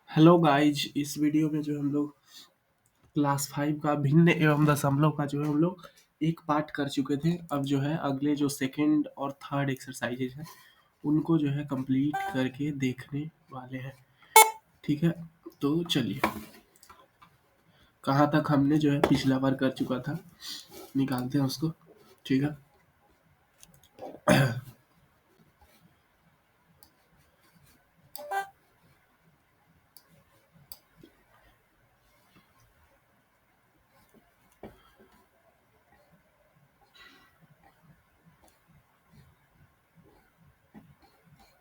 Hello guys, इस video में जो हम लोग क्लास 5 का भिन्न एवं दशमलव का जो है हम लोग एक पार्ट कर चुके थे। अब जो है अगले जो सेकंड और थर्ड एक्सरसाइजेज हैं उनको जो है कंप्लीट करके देखने वाले हैं। ठीक है, तो चलिए, कहाँ तक हमने जो है पिछला बार कर चुका था निकालते हैं उसको। ठीक है,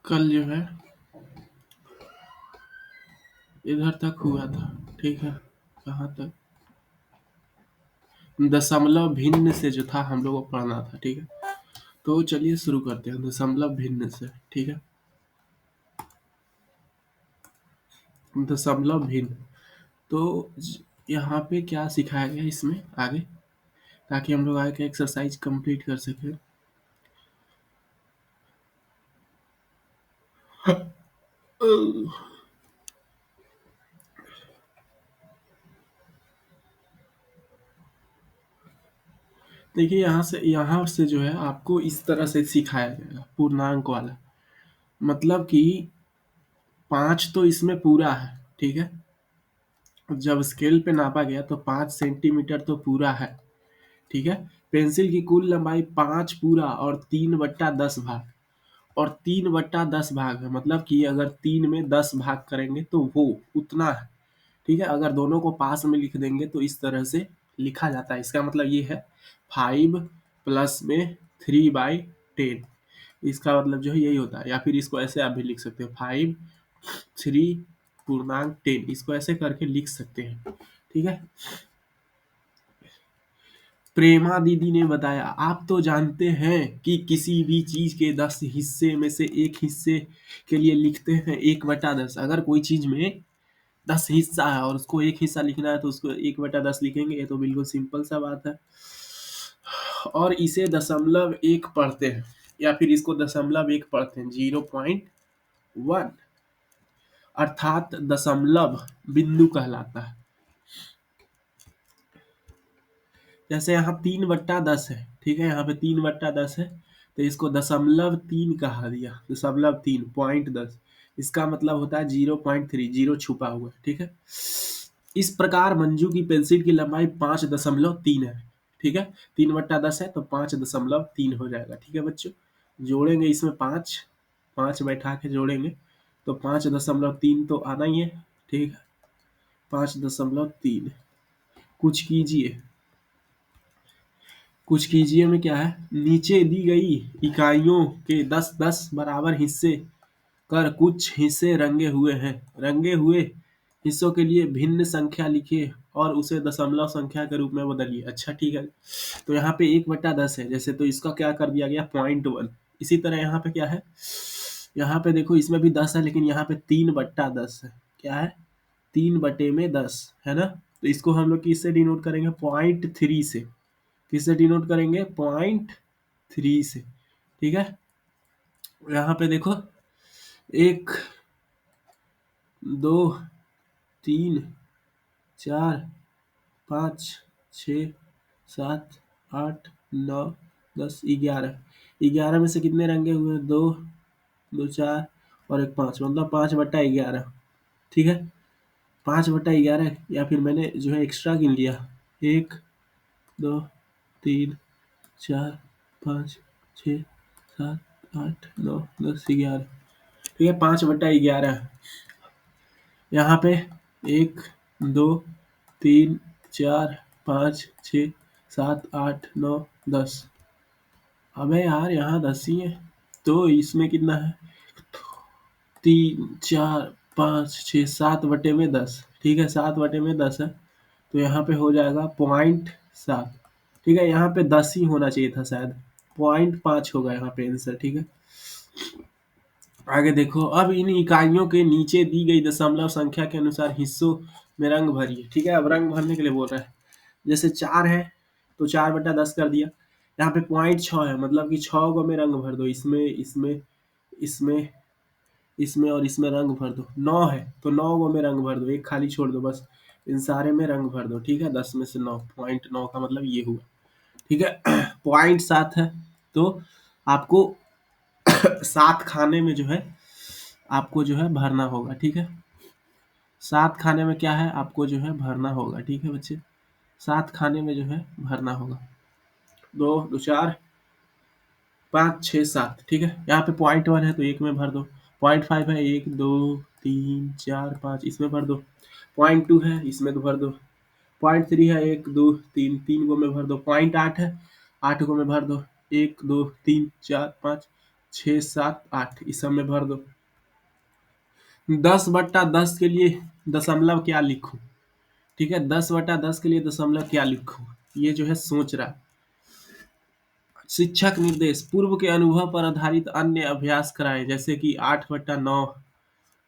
कल जो है इधर तक हुआ था। ठीक है, कहाँ तक, दशमलव भिन्न से जो था हम लोग को पढ़ना था। ठीक है, तो चलिए शुरू करते हैं दशमलव भिन्न से। ठीक है, दशमलव भिन्न। तो यहाँ पे क्या सिखाया गया इसमें आगे, ताकि हम लोग आगे का एक्सरसाइज कंप्लीट कर सकें। देखिए, यहाँ से जो है आपको इस तरह से सिखाया जाएगा पूर्णांक वाला। मतलब कि 5 तो इसमें पूरा है। ठीक है, जब स्केल पे नापा गया तो 5 सेंटीमीटर तो पूरा है। ठीक है, पेंसिल की कुल लंबाई 5 पूरा और 3/10 भाग, और 3/10 भाग है, मतलब कि अगर 3 में 10 भाग करेंगे तो वो उतना है। ठीक है, अगर दोनों को पास में लिख देंगे तो इस तरह से लिखा जाता है। इसका मतलब ये है 5 प्लस में 3/10। इसका मतलब जो है यही होता है। या फिर इसको ऐसे आप भी लिख सकते हो 5 3 पूर्णांक 10, इसको ऐसे करके लिख सकते हैं। ठीक है, प्रेमा दीदी ने बताया, आप तो जानते हैं कि किसी भी चीज के 10 हिस्से में से एक हिस्से के लिए लिखते हैं 1/10। अगर कोई चीज में 10 हिस्सा है और उसको एक हिस्सा लिखना है तो उसको 1/10 लिखेंगे। ये तो बिल्कुल सिंपल सा बात है। और इसे दशमलव एक पढ़ते हैं, या फिर इसको दशमलव एक पढ़ते हैं, 0.1, अर्थात दशमलव बिंदु कहलाता है। जैसे यहाँ 3/10 है। ठीक है, यहाँ पे 3/10 है, तो इसको दशमलव 3 कहा दिया। दशमलव 3 .10, इसका मतलब होता है 0.3, जीरो छुपा हुआ है। ठीक है, इस प्रकार मंजू की पेंसिल की लंबाई 5.3 है। ठीक है, 3/10 है तो 5.3 हो जाएगा। ठीक है बच्चों, जोड़ेंगे इसमें 5, 5 बैठा के जोड़ेंगे तो 5.3 तो आना ही है। ठीक है, 5.3, कुछ कीजिए। कुछ कीजिए में क्या है, नीचे दी गई इकाइयों के 10-10 बराबर हिस्से कर कुछ हिस्से रंगे हुए हैं। रंगे हुए हिस्सों के लिए भिन्न संख्या लिखिए और उसे दशमलव संख्या के रूप में बदलिए। अच्छा ठीक है, तो यहाँ पे 1/10 है जैसे, तो इसका क्या कर दिया गया, 0.1। इसी तरह यहाँ पे क्या है, यहाँ पे देखो इसमें भी 10 है, लेकिन यहाँ पे 3/10 है। क्या है, 3/10 है ना। तो इसको हम लोग किससे डिनोट करेंगे, 0.3 से। किससे डिनोट करेंगे, 0.3 से। ठीक है, यहाँ पे देखो 1 2 3 4 5 6 7 8 9 10 11। 11 में से कितने रंगे हुए हैं, 2 2 4 और 1 5, मतलब 5/11। ठीक है, 5/11, या फिर मैंने जो है एक्स्ट्रा गिन लिया, 1 2 3 4 5 6 7 8 9 10 11। ठीक है, 5/11। यहाँ पे 1 2 3 4 5 6 7 8 9 10। अबे यार, यहाँ 10 ही है, तो इसमें कितना है, 3 4 5 6 7/10। ठीक है, 7/10 है, तो यहाँ पे हो जाएगा 0.7। ठीक है, यहाँ पे 10 ही होना चाहिए था शायद, 0.5 होगा यहाँ पे आंसर। ठीक है, आगे देखो, अब इन इकाइयों के नीचे दी गई दशमलव संख्या के अनुसार हिस्सों में रंग भरिए। ठीक है, अब रंग भरने के लिए बोल रहा है। जैसे 4 है तो 4/10 कर दिया। यहाँ पे 0.6 है, मतलब कि 6 गो में रंग भर दो, इसमें इसमें इसमें इसमें और इसमें रंग भर दो। 9 है तो 9 गो में रंग भर दो, एक खाली छोड़ दो बस। इन सारे में रंग भर दो, ठीक है। 10 में से 9, पॉइंट 9 का मतलब ये हुआ, ठीक है। पॉइंट 7 है तो आपको 7 खाने में जो है आपको जो है भरना होगा, ठीक है। 7 खाने में क्या है, आपको जो है भरना होगा, ठीक है बच्चे। 7 खाने में जो है भरना होगा। 2 2 4 5 6 7, ठीक है। यहाँ पे पॉइंट 1 है तो एक में भर दो। पॉइंट 5 है, 1 2 3 4 5, इसमें भर दो। पॉइंट 2 है, इसमें तो भर दो। पॉइंट 3 है, 1 2 3, 3 गो में भर दो। पॉइंट 8 है, 8 गो में भर दो। 1 2 3 4 5 6 7 8, इस सब में भर दो। 10/10 के लिए दशमलव क्या लिखूं, ठीक है। 10/10 के लिए दशमलव क्या लिखूं, ये जो है सोच रहा। शिक्षक निर्देश, पूर्व के अनुभव पर आधारित अन्य अभ्यास कराएं, जैसे कि 8/9,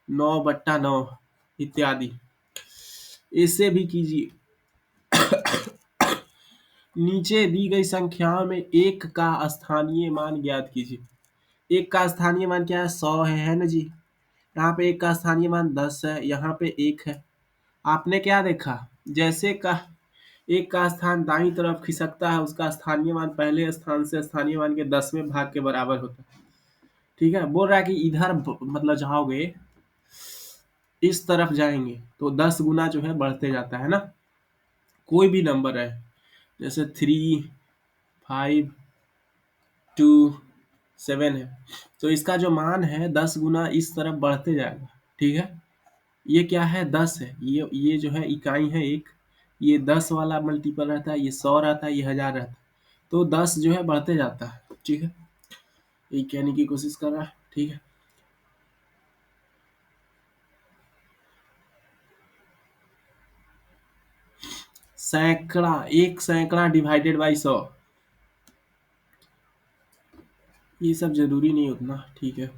9/9 इत्यादि। ऐसे भी कीजिए। नीचे दी गई संख्याओं में एक का स्थानीय मान ज्ञात कीजिए। एक का स्थानीय मान क्या है, 100 है ना जी। यहाँ पे एक का स्थानीय मान 10 है, यहाँ पे 1 है। आपने क्या देखा, जैसे का एक का स्थान दाईं तरफ खिसकता है, उसका स्थानीय मान पहले स्थान से स्थानीय मान के 10वें भाग के बराबर होता है, ठीक है। बोल रहा है कि इधर मतलब जाओगे, इस तरफ जाएंगे तो 10 गुना जो है बढ़ते जाता है ना। कोई भी नंबर है, जैसे 3 5 2 7 है, तो इसका जो मान है 10 गुना इस तरफ बढ़ते जाएगा, ठीक है। ये क्या है, 10 है, ये जो है इकाई है एक। ये 10 वाला मल्टीपल रहता है, ये 100 रहता है, ये 1000 रहता है। तो 10 जो है बढ़ते जाता है, ठीक है। ये कहने की कोशिश कर रहा है, ठीक है। सैकड़ा, एक सैकड़ा डिवाइडेड बाई 100, ये सब जरूरी नहीं उतना, ठीक है।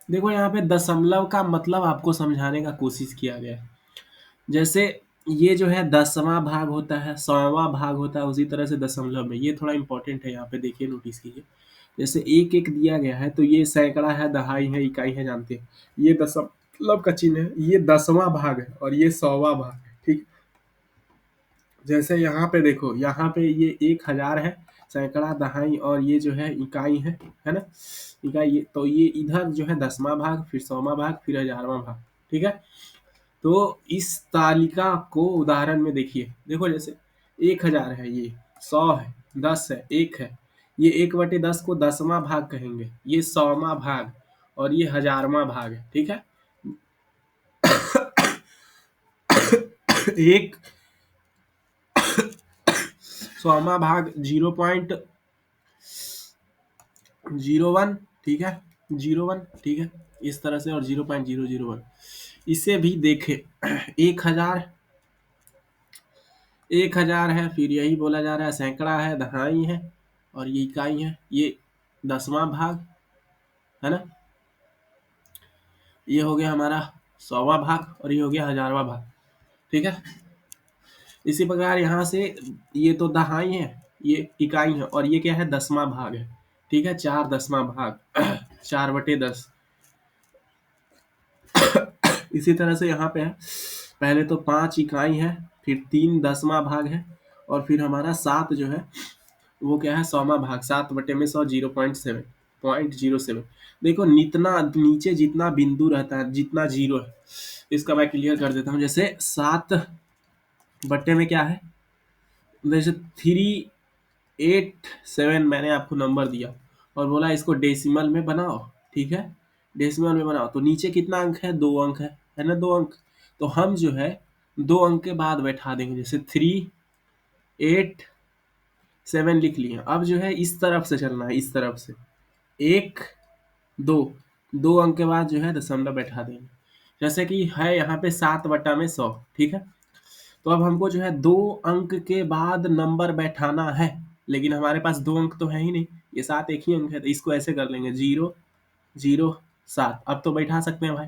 देखो यहाँ पे दशमलव का मतलब आपको समझाने का कोशिश किया गया है। जैसे ये जो है 10वां भाग होता है, 100वां भाग होता है, उसी तरह से दशमलव में ये थोड़ा इंपॉर्टेंट है, यहाँ पे देखिए, नोटिस कीजिए। जैसे एक एक दिया गया है तो ये सैकड़ा है, दहाई है, इकाई है, जानते हैं। ये दशमलव का चिन्ह है, ये 10वां भाग है और ये 100वां भाग है, ठीक। जैसे यहाँ पे देखो, यहाँ पे ये 1000 है, सैकड़ा, दहाई और ये जो है इकाई है ना। इकाई, ये तो ये इधर जो है 10वां भाग, फिर 100वां भाग, फिर 1000वां भाग, ठीक है। तो इस तालिका को उदाहरण में देखिए, देखो जैसे 1000 है, ये 100 है, 10 है, 1 है। ये 1/10 को 10वां भाग कहेंगे, ये 100वां भाग और ये 1000वां भाग है, ठीक है। एक 100वां भाग 0.01, ठीक है, 01, ठीक है, इस तरह से, और 0.001। इसे भी देखे, 1000, 1000 है, फिर यही बोला जा रहा है सैकड़ा है, दहाई है और ये इकाई है। ये 10वां भाग है ना, ये हो गया हमारा 100वां भाग और ये हो गया 1000वां भाग, ठीक है। इसी प्रकार यहाँ से ये तो दहाई है, ये इकाई है और ये क्या है, 10वां भाग है, ठीक है। 4/10वां भाग 4/10। इसी तरह से यहाँ पे है, पहले तो 5 इकाई है, फिर 3/10वां भाग है और फिर हमारा 7 जो है वो क्या है, 100वां भाग। 7/100, 0.7। देखो जितना नीचे जितना बिंदु रहता है, जितना जीरो है, इसका मैं क्लियर कर देता हूँ। जैसे 7 बट्टे में क्या है, जैसे 387 मैंने आपको नंबर दिया और बोला इसको डेसिमल में बनाओ, ठीक है। डेसिमल में बनाओ तो नीचे कितना अंक है, 2 अंक है ना, 2 अंक। तो हम जो है 2 अंक के बाद बैठा देंगे, जैसे 387 लिख लिए। अब जो है इस तरफ से चलना है, इस तरफ से, 1 2, 2 अंक के बाद जो है दशमलव बैठा देंगे। जैसे कि है यहाँ पे 7/100, ठीक है। तो अब हमको जो है 2 अंक के बाद नंबर बैठाना है, लेकिन हमारे पास 2 अंक तो है ही नहीं, ये 7 एक ही अंक है, तो इसको ऐसे कर लेंगे, 0 0 7। अब तो बैठा सकते हैं भाई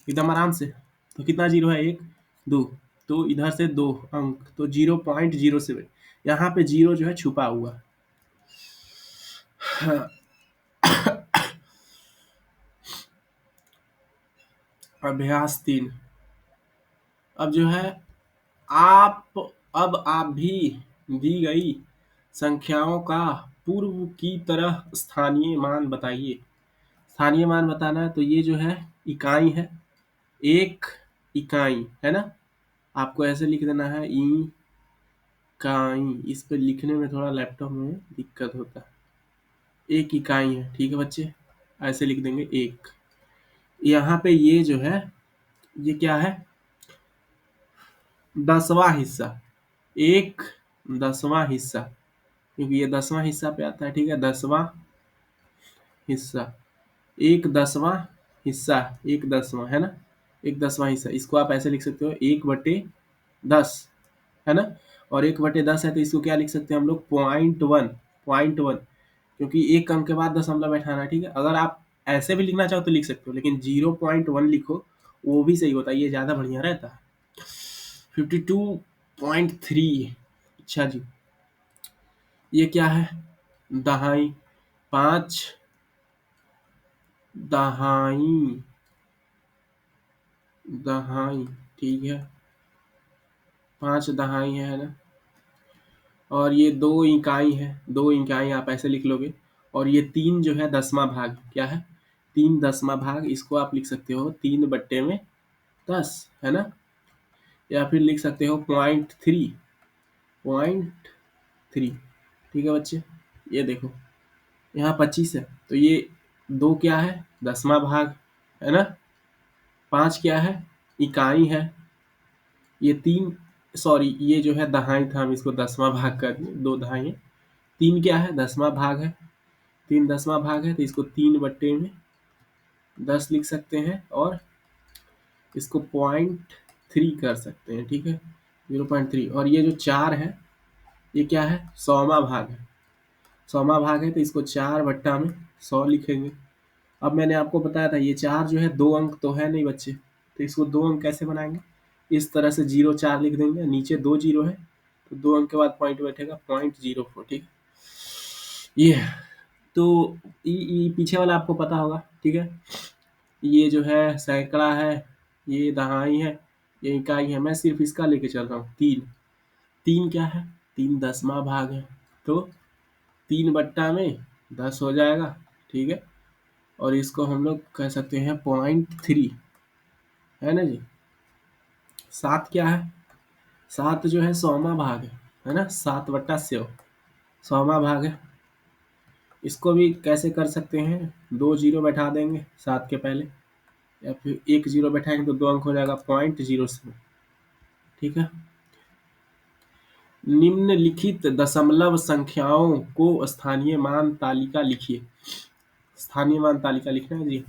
एकदम आराम से। तो कितना जीरो है, 1 2, तो इधर से 2 अंक, तो 0.07। यहाँ पे जीरो जो है छुपा हुआ। अभ्यास 3। अब जो है आप भी दी गई संख्याओं का पूर्व की तरह स्थानीय मान बताइए। स्थानीय मान बताना है तो ये जो है इकाई है, एक इकाई है ना। आपको ऐसे लिख देना है इकाई। इस पे लिखने में थोड़ा लैपटॉप में दिक्कत होता है। एक इकाई है, ठीक है बच्चे, ऐसे लिख देंगे एक। यहाँ पे ये जो है ये क्या है, 10वां हिस्सा, एक 10वां हिस्सा, क्योंकि ये 10वां हिस्सा पे आता है, ठीक है। 10वां हिस्सा, एक 10वां हिस्सा, एक 10वां है ना, एक 10वां हिस्सा। इसको आप ऐसे लिख सकते हो 1/10 है ना। और 1/10 है तो इसको क्या लिख सकते हैं हम लोग, .1 क्योंकि एक अंक के बाद दशमलव बैठाना है, ठीक है। अगर आप ऐसे भी लिखना चाहो तो लिख सकते हो, लेकिन 0.1 लिखो वो भी सही होता है, ये ज़्यादा बढ़िया रहता है। 52.3। अच्छा जी, ये क्या है, दहाई, 5 दहाई, दहाई, ठीक है, 5 दहाई है ना। और ये 2 इकाई है, 2 इकाई आप ऐसे लिख लोगे। और ये 3 जो है 10वां भाग, क्या है, 3 10वां भाग। इसको आप लिख सकते हो 3/10 है ना। या फिर लिख सकते हो .3, ठीक है बच्चे। ये देखो यहाँ 25 है तो ये 2 क्या है, 10वां भाग है ना। 5 क्या है, इकाई है। ये 3, सॉरी ये जो है दहाई था, हम इसको 10वां भाग कर दिए, 2 दहाई है। 3 क्या है, 10वां भाग है, 3 10वां भाग है तो इसको 3/10 लिख सकते हैं। और इसको .3 कर सकते हैं, ठीक है, 0.3। और ये जो 4 है ये क्या है, 100वां भाग है, 100वां भाग है तो इसको 4/100 लिखेंगे। अब मैंने आपको बताया था ये 4 जो है 2 अंक तो है नहीं बच्चे, तो इसको 2 अंक कैसे बनाएंगे, इस तरह से 0 4 लिख देंगे, नीचे 2 जीरो है तो 2 अंक के बाद पॉइंट बैठेगा, .04, ठीक है। ये है। तो पीछे वाला आपको पता होगा, ठीक है। ये जो है सैकड़ा है, ये दहाई है, ये इकाई है। मैं सिर्फ इसका लेके चल रहा हूँ, 3। 3 क्या है, 3 10वां भाग है तो 3/10 हो जाएगा, ठीक है। और इसको हम लोग कह सकते हैं .3 है ना जी। 7 क्या है, 7 जो है 100वां भाग है ना, 7/100 100वां भाग है। इसको भी कैसे कर सकते हैं, 2 जीरो बैठा देंगे 7 के पहले, या फिर 1 जीरो बैठाएंगे तो 2 अंक हो जाएगा, .07, ठीक है। निम्नलिखित दशमलव संख्याओं को स्थानीय मान तालिका लिखिए। स्थानीय मान तालिका लिखना है जी।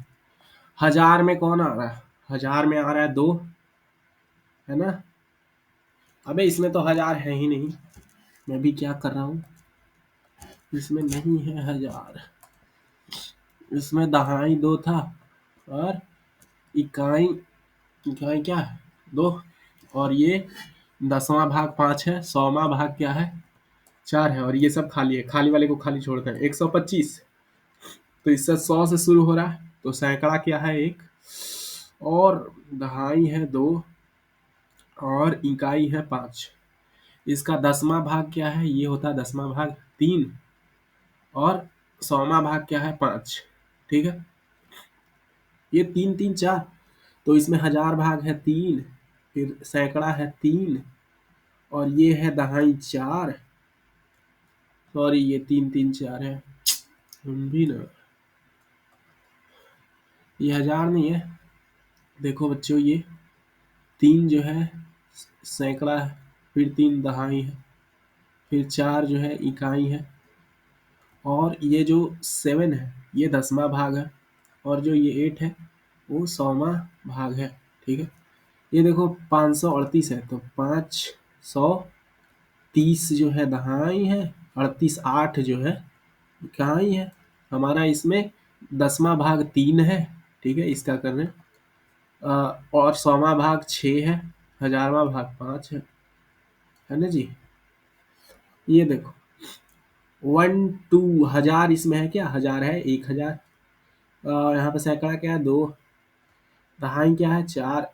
1000 में कौन आ रहा है, 1000 में आ रहा है 2 है ना। अबे इसमें तो 1000 है ही नहीं, मैं भी क्या कर रहा हूँ, इसमें नहीं है 1000, इसमें दहाई 2 था और इकाई, इकाई क्या है 2। और ये 10वां भाग 5 है, 100वां भाग क्या है 4 है। और ये सब खाली है, खाली वाले को खाली छोड़ते हैं। 125 तो इससे 100 से शुरू हो रहा है तो सैकड़ा क्या है 1, और दहाई है 2, और इकाई है 5। इसका 10वां भाग क्या है, ये होता है 10वां भाग 3, और 100वां भाग क्या है 5, ठीक है। ये 3 3 4 तो इसमें 1000 भाग है 3, फिर सैकड़ा है 3, और ये है दहाई 4, सॉरी ये 3 3 4 है, हम भी ना, ये 1000 नहीं है। देखो बच्चों ये 3 जो है सैकड़ा है, फिर 3 दहाई है, फिर 4 जो है इकाई है, और ये जो 7 है ये 10वां भाग है, और जो ये 8 है वो 100वां भाग है, ठीक है। ये देखो 538 है तो 530 जो है दहाई है, 38 8 जो है इकाई है। हमारा इसमें 10वां भाग 3 है, ठीक है, इसका कर रहे हैं। और 100वां भाग 6 है, 1000वां भाग 5 है ना जी। ये देखो 1 2 हजार इसमें है क्या, हजार है 1000, यहाँ पे सैकड़ा क्या है 2, दहाई क्या है 4,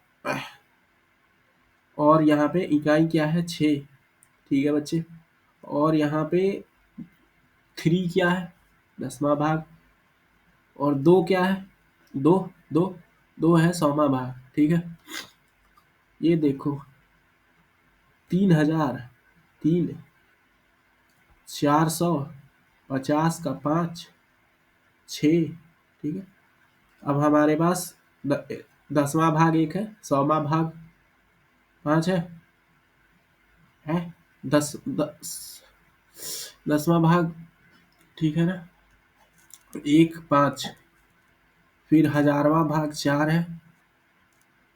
और यहाँ पे इकाई क्या है 6। ठीक है बच्चे, और यहाँ पे 3 क्या है 10वां भाग, और 2 क्या है 2, 2 2 है 100वां भाग। ठीक है, ये देखो 3000, 3, 400, 50 का 5, 6। ठीक है, अब हमारे पास 10वां भाग 1 है, 100वां भाग 5 है 10वां भाग। ठीक है ना, 1 5, फिर 1000वां भाग 4 है,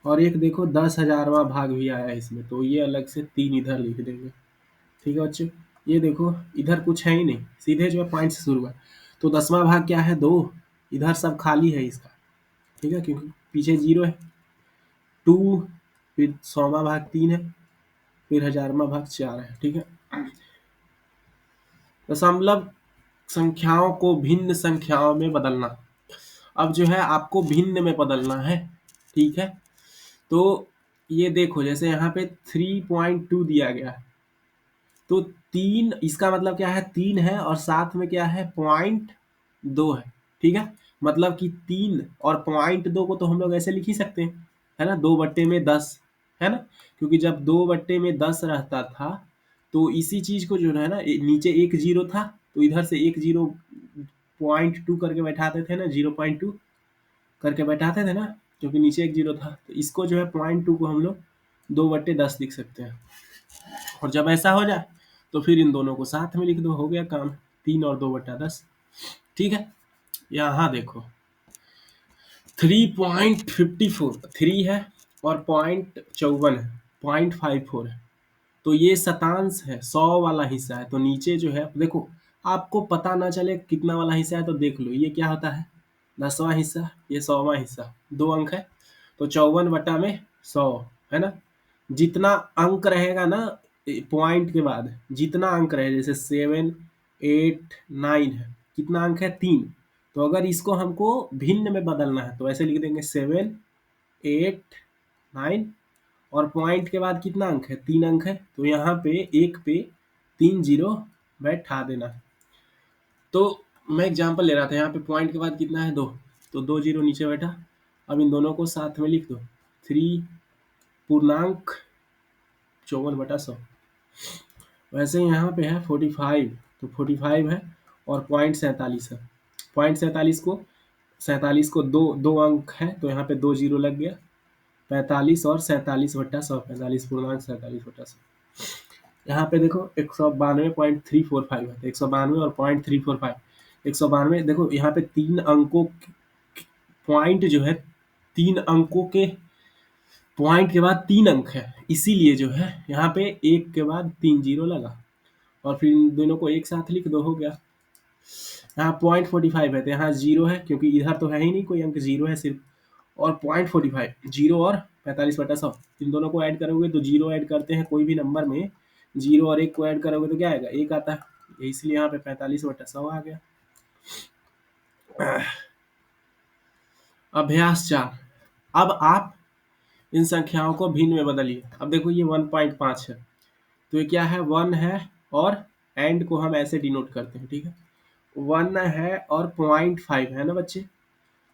और एक देखो 10,000वां भाग भी आया है इसमें, तो ये अलग से 3 इधर लिख देंगे। ठीक है बच्चों, ये देखो इधर कुछ है ही नहीं, सीधे जो है पॉइंट से शुरू है, तो 10वां भाग क्या है 2, इधर सब खाली है इसका। ठीक है, क्योंकि पीछे 0 है। 2, फिर 100वां भाग 3 है, फिर 1000वां भाग 4 है। ठीक है, दशमलव संख्याओं को भिन्न संख्याओं में बदलना। अब जो है आपको भिन्न में बदलना है। ठीक है, तो ये देखो जैसे यहाँ पे 3.2 दिया गया है, तो 3 इसका मतलब क्या है 3 है, और साथ में क्या है 0.2 है। ठीक है, मतलब कि 3 और 0.2 को तो हम लोग ऐसे लिख ही सकते हैं, है ना, 2/10, है ना, क्योंकि जब 2/10 रहता था तो इसी चीज को जो है ना, नीचे एक जीरो था तो इधर से एक जीरो 0.2 करके बैठाते थे ना, 0.2 करके बैठाते थे ना, क्योंकि नीचे एक जीरो था, तो इसको जो है 0.2 को हम लोग 2/10 लिख सकते हैं। और जब ऐसा हो जाए तो फिर इन दोनों को साथ में लिख दो, हो गया काम, 3 और 2/10। ठीक है, यहाँ देखो 3.54, 3 है और 0.54 है, 0.54 है, तो ये शतांश है, 100 वाला हिस्सा है, तो नीचे जो है देखो, आपको पता ना चले कितना वाला हिस्सा है तो देख लो, ये क्या होता है 10वां हिस्सा, ये 100वां हिस्सा, 2 अंक है, तो 54/100, है ना। जितना अंक रहेगा ना पॉइंट के बाद, जितना अंक रहे, जैसे 7 8 9 है, कितना अंक है 3, तो अगर इसको हमको भिन्न में बदलना है तो ऐसे लिख देंगे 7 8 9, और पॉइंट के बाद कितना अंक है 3 अंक है, तो यहाँ पे एक पे 3 जीरो बैठा देना। तो मैं एग्जांपल ले रहा था, यहाँ पे पॉइंट के बाद कितना है 2, तो 2 जीरो नीचे बैठा। अब इन दोनों को साथ में लिख दो, 3 पूर्णांक 54/100। वैसे यहाँ पे है 45, तो 45 है और 0.47 है, 0.47 को दो अंक है, तो यहाँ पे 2 जीरो लग गया, 45 और 47/100, 45 पूर्णांक 47/100। यहाँ पे देखो 192.345 है, 192 और 0.345, 192 देखो यहाँ पे 3 अंकों पॉइंट जो है, 3 अंकों के पॉइंट के बाद 3 अंक है, इसीलिए जो है यहाँ पे एक के बाद 3 जीरो लगा, और फिर इन दोनों को एक साथ लिख दो, हो गया। यहाँ 0.45 है तो यहाँ जीरो है, क्योंकि इधर तो है ही नहीं कोई अंक, जीरो है सिर्फ, और 0.45 जीरो और 45/100, इन दोनों को ऐड करोगे तो जीरो ऐड करते हैं कोई भी नंबर में, जीरो और एक को ऐड करोगे तो क्या आएगा, एक आता है, इसलिए यहाँ पे 45/100 आ गया। अभ्यास 4, अब आप इन संख्याओं को भिन्न में बदलिए। अब देखो ये 1.5 है, तो ये क्या है 1 है, और एंड को हम ऐसे डिनोट करते हैं। ठीक है, 1 है और 0.5 है ना बच्चे,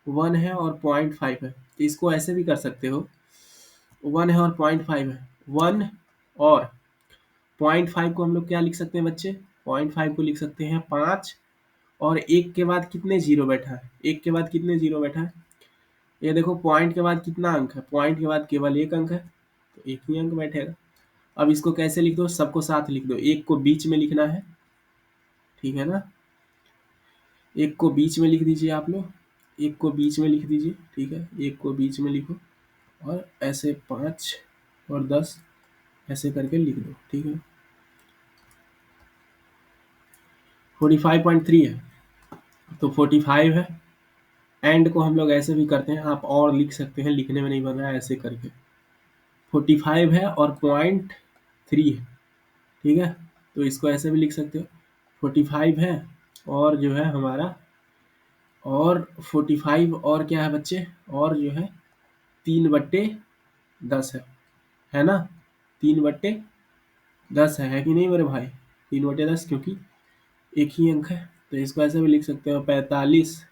1 है और 0.5 है, तो इसको ऐसे भी कर सकते हो, 1 है और 0.5 है, 1 और 0.5 को हम लोग क्या लिख सकते हैं बच्चे, 0.5 को लिख सकते हैं 5, और एक के बाद कितने जीरो बैठा है, एक के बाद कितने जीरो बैठा है, ये देखो पॉइंट के बाद कितना अंक है, पॉइंट के बाद केवल एक अंक है, तो एक ही अंक बैठेगा। अब इसको कैसे लिख दो, सबको साथ लिख दो, एक को बीच में लिखना है, ठीक है ना, एक को बीच में लिख दीजिए आप लोग, एक को बीच में लिख दीजिए। ठीक है, एक को बीच में लिखो, और ऐसे 5 और 10 ऐसे करके लिख दो। ठीक है, 45.3 है, तो 45 है, एंड को हम लोग ऐसे भी करते हैं, आप और लिख सकते हैं, लिखने में नहीं बन रहा है ऐसे करके, 45 है और 0.3 है। ठीक है, तो इसको ऐसे भी लिख सकते हो 45 है, और जो है हमारा, और 45 और क्या है बच्चे, और जो है 3/10 है ना, 3/10 है कि नहीं मेरे भाई, 3/10, क्योंकि एक ही अंक है। तो इसको ऐसे भी लिख सकते हो 45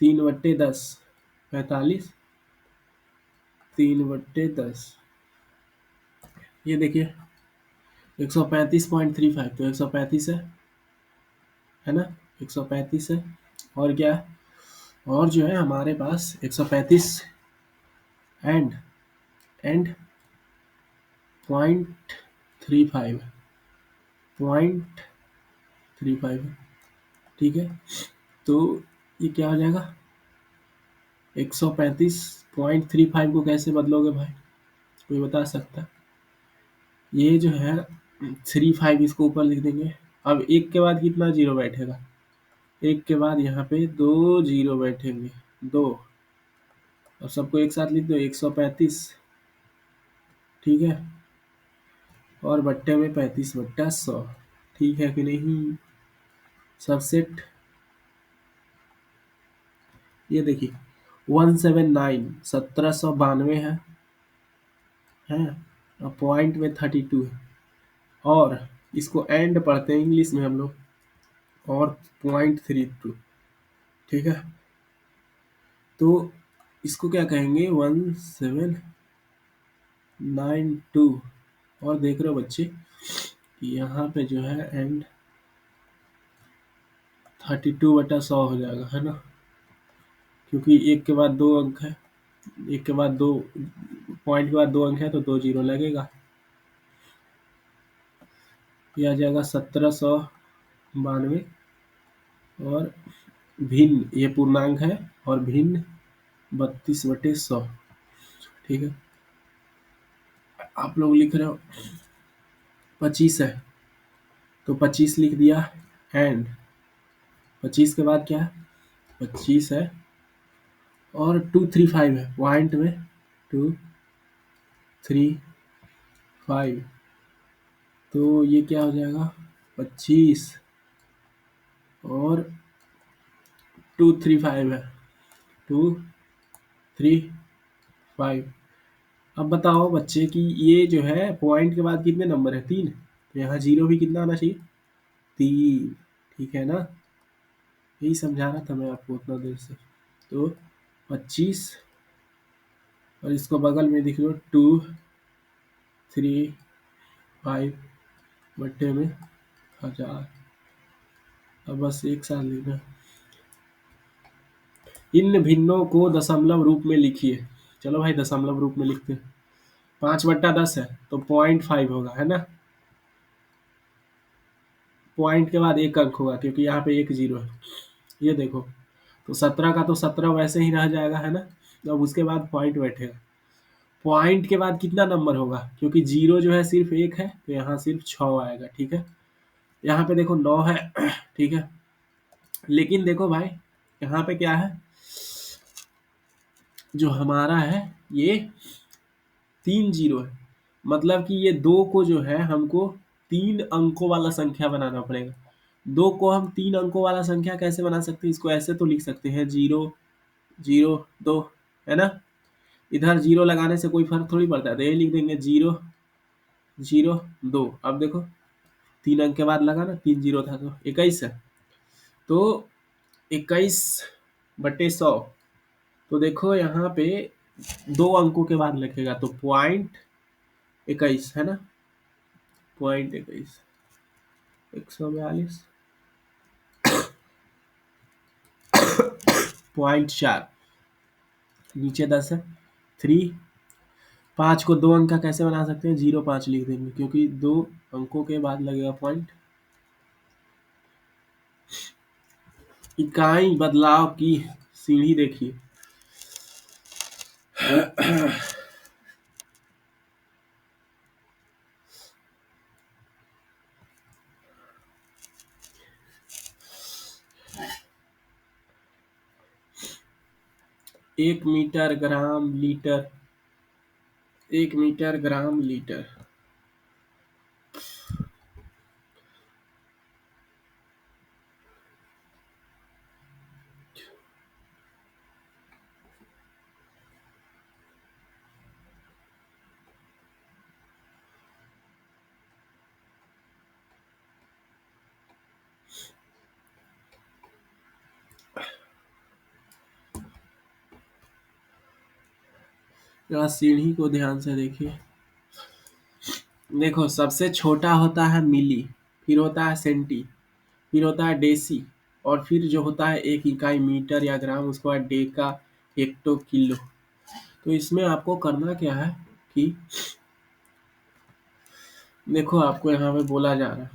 3/10, 45 3/10, ये देखिए 135.35, तो 135 है ना, 135 है। और क्या है, और जो है हमारे पास 135 एंड एंड 0.35 है, 0.35 है, ठीक है। तो ये क्या हो जाएगा, 135.35 को कैसे बदलोगे भाई, कोई बता सकता है? ये जो है 35 इसको ऊपर लिख देंगे। अब एक के बाद कितना जीरो बैठेगा, एक के बाद यहाँ पे 2 जीरो बैठेंगे, 2। अब सबको एक साथ लिख दो 135, ठीक है, और बट्टे में 35/100, ठीक है कि नहीं। सबसेट ये देखिए 179 1792 है, और पॉइंट में 32 है, और इसको एंड पढ़ते हैं इंग्लिश में हम लोग, और 0.32, ठीक है। तो इसको क्या कहेंगे 1792, और देख रहे हो बच्चे यहाँ पे जो है एंड 32/100 हो जाएगा, है ना, क्योंकि एक के बाद दो अंक है, एक के बाद दो पॉइंट के बाद दो अंक है, तो 2 जीरो लगेगा। ये आ जाएगा 1792, और भिन्न ये पूर्णांक है, और भिन्न 32/100, ठीक है। आप लोग लिख रहे हो 25 है, तो 25 लिख दिया, एंड 25 के बाद क्या है, 25 है, और 235 है पॉइंट में, 235, तो ये क्या हो जाएगा 25 और 235 है, 235। अब बताओ बच्चे कि ये जो है पॉइंट के बाद कितने नंबर है, 3, तो यहाँ जीरो भी कितना आना चाहिए, 3, ठीक है ना। यही समझा रहा था मैं आपको उतना देर से। तो 25, और इसको बगल में लिख लो 235 बट्टे में 1000। अब बस एक साथ लिखना, इन भिन्नों को दशमलव रूप में लिखिए। चलो भाई दशमलव रूप में लिखते हैं। 5/10 है तो 0.5 होगा, है ना, पॉइंट के बाद एक अंक होगा क्योंकि यहाँ पे एक जीरो है, ये देखो। तो 17 का तो 17 वैसे ही रह जाएगा, है ना। अब उसके बाद पॉइंट बैठेगा, पॉइंट के बाद कितना नंबर होगा, क्योंकि जीरो जो है सिर्फ एक है, तो यहाँ सिर्फ 6 आएगा, ठीक है। यहाँ पे देखो 9 है, ठीक है। लेकिन देखो भाई यहाँ पे क्या है, जो हमारा है ये 3 जीरो है, मतलब कि ये 2 को जो है हमको 3 अंकों वाला संख्या बनाना पड़ेगा। 2 को हम 3 अंकों वाला संख्या कैसे बना सकते हैं, इसको ऐसे तो लिख सकते हैं 0 0 2, है ना। इधर जीरो लगाने से कोई फर्क थोड़ी पड़ता है, तो ये लिख देंगे 0 0 2। अब देखो 3 अंक के बाद लगा ना, 3 जीरो था तो 21 है, तो 21/100। तो देखो यहाँ पे 2 अंकों के बाद लिखेगा तो 0.21, है ना, 0.21, 142, 0.4, नीचे 10 है, 3, 5 को 2 अंक का कैसे बना सकते हैं, 0 5 लिख देंगे क्योंकि 2 अंकों के बाद लगेगा पॉइंट। इकाई बदलाव की सीढ़ी देखिए, एक मीटर ग्राम लीटर, 1 मीटर ग्राम लीटर, यहाँ सीढ़ी को ध्यान से देखिए। देखो सबसे छोटा होता है मिली, फिर होता है सेंटी, फिर होता है डेसी, और फिर जो होता है एक इकाई मीटर या ग्राम, उसके बाद डेका, हेक्टो, किलो। तो इसमें आपको करना क्या है कि देखो आपको यहाँ पे बोला जा रहा है,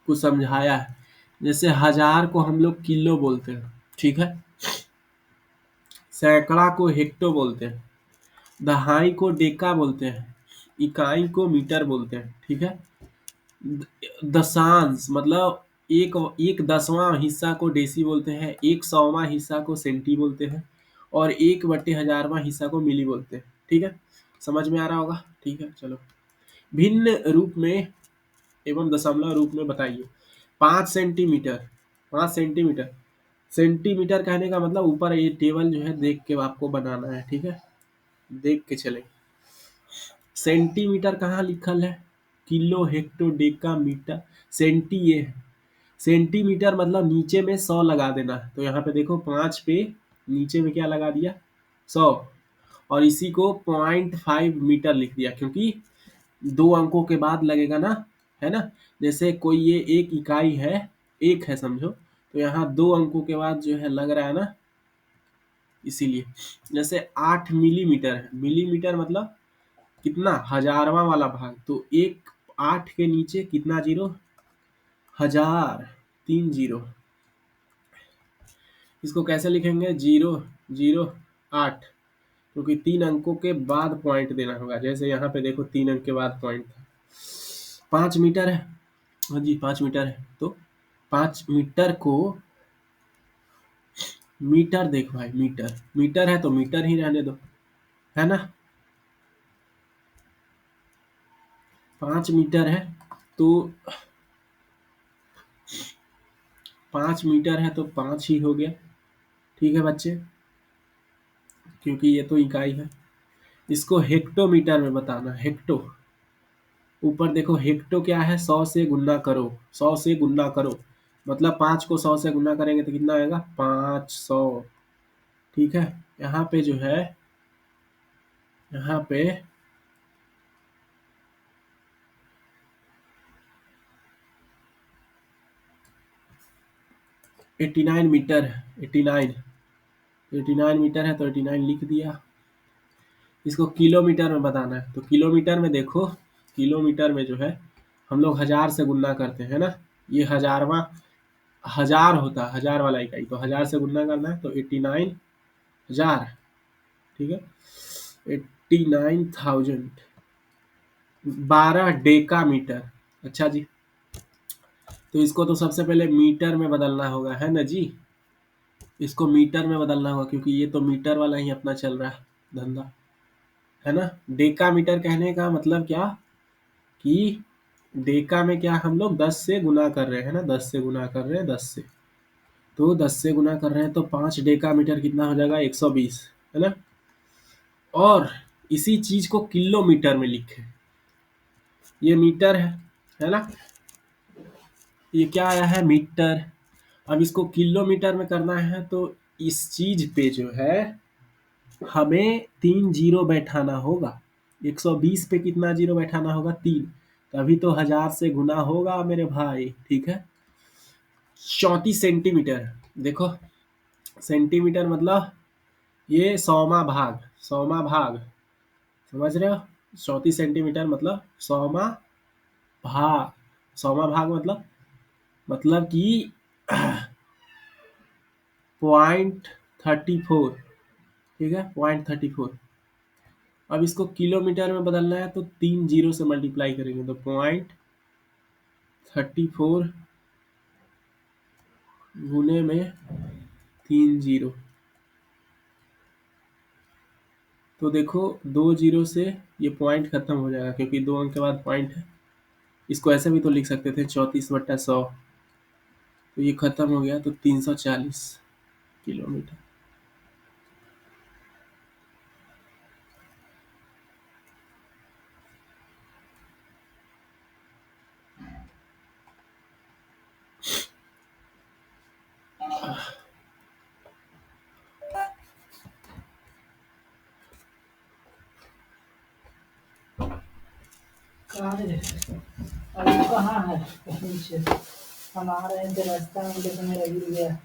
कुछ समझाया है। जैसे हजार को हम लोग किलो बोलते हैं, ठीक है। सैकड़ा को हेक्टो बोलते हैं, दहाई को डेका बोलते हैं, इकाई को मीटर बोलते हैं, ठीक है। दशांश मतलब एक एक दसवां हिस्सा को डेसी बोलते हैं, एक सौवां हिस्सा को सेंटी बोलते हैं, और एक बट्टे हजारवां हिस्सा को मिली बोलते हैं, ठीक है। समझ में आ रहा होगा, ठीक है। चलो, भिन्न रूप में एवं दशमलव रूप में बताइए। 5 सेंटीमीटर, 5 सेंटीमीटर। सेंटीमीटर कहने का मतलब ऊपर ये टेबल जो है देख के आपको बनाना है, ठीक है। देख के चले। सेंटीमीटर कहाँ लिखल है? Kilo, hecto, deca, metre, centi ये है। सेंटीमीटर मतलब नीचे में 100 लगा देना है। तो यहाँ पे देखो 5 पे नीचे में क्या लगा दिया? 100, और इसी को 0.5 मीटर लिख दिया, क्योंकि 2 अंकों के बाद लगेगा ना, है ना। जैसे कोई ये एक इकाई है, एक है समझो, तो यहाँ 2 अंकों के बाद जो है लग रहा है ना, इसीलिए। जैसे 8 मिलीमीटर है, मिलीमीटर मतलब कितना? हजारवा वाला भाग। तो एक 8 के नीचे कितना जीरो? 1000, 3 जीरो। इसको कैसे लिखेंगे? 0, 0, 8, क्योंकि 3 अंकों के बाद पॉइंट देना होगा। जैसे यहाँ पे देखो 3 अंक के बाद पॉइंट था। 5 मीटर है, हाँ जी 5 मीटर है। तो 5 मीटर को मीटर, देखो भाई मीटर, मीटर है तो मीटर ही रहने दो, है ना। 5 मीटर है तो 5 मीटर है तो 5 ही हो गया, ठीक है बच्चे, क्योंकि ये तो इकाई है। इसको हेक्टोमीटर में बताना, हेक्टो। ऊपर देखो हेक्टो क्या है? 100 से गुना करो, 100 से गुना करो, मतलब 5 को 100 से गुना करेंगे तो कितना आएगा? 500, ठीक है। यहाँ पे जो है, यहाँ पे 89 मीटर है, 89, 89 मीटर है तो 89 लिख दिया। इसको किलोमीटर में बताना है, तो किलोमीटर में देखो, किलोमीटर में जो है हम लोग 1000 से गुना करते हैं ना। ये हजारवा, हजार होता है, हजार वाला इकाई, तो 1000 से गुना करना है तो 89,000, ठीक है। 89,000, 12 डेका मीटर। अच्छा जी, तो इसको तो सबसे पहले मीटर में बदलना होगा, है ना जी। इसको मीटर में बदलना होगा, क्योंकि ये तो मीटर वाला ही अपना चल रहा है धंधा, है ना। डेका मीटर कहने का मतलब क्या कि डेका में क्या हम लोग 10 से गुना कर रहे हैं ना, 10 से गुना कर रहे हैं, 10 से। तो 10 से गुना कर रहे हैं तो 5 डेका मीटर कितना हो जाएगा? 120, है ना। और इसी चीज को किलोमीटर में लिखे, ये मीटर है ना। ये क्या आया है? मीटर। अब इसको किलोमीटर में करना है तो इस चीज पे जो है हमें 3 जीरो बैठाना होगा। 120 पे कितना जीरो बैठाना होगा? 3। तभी तो 1000 से गुना होगा मेरे भाई, ठीक है। 34 सेंटीमीटर, देखो सेंटीमीटर मतलब ये सौमा भाग, सौमा भाग, समझ रहे हो। 34 सेंटीमीटर मतलब सौमा भाग, सौमा भाग मतलब कि 0.34, ठीक है, 0.34। अब इसको किलोमीटर में बदलना है तो 3 जीरो से मल्टीप्लाई करेंगे तो 0.34 गुने में 3 जीरो। तो देखो 2 जीरो से ये पॉइंट खत्म हो जाएगा, क्योंकि 2 अंक के बाद पॉइंट है। इसको ऐसे भी तो लिख सकते थे 34/100। तो ये खत्म हो गया, तो 340 किलोमीटर। अब वो कहाँ है? कहीं से हम आ रहे थे रास्ता में, लेकिन मेरा गिर गया।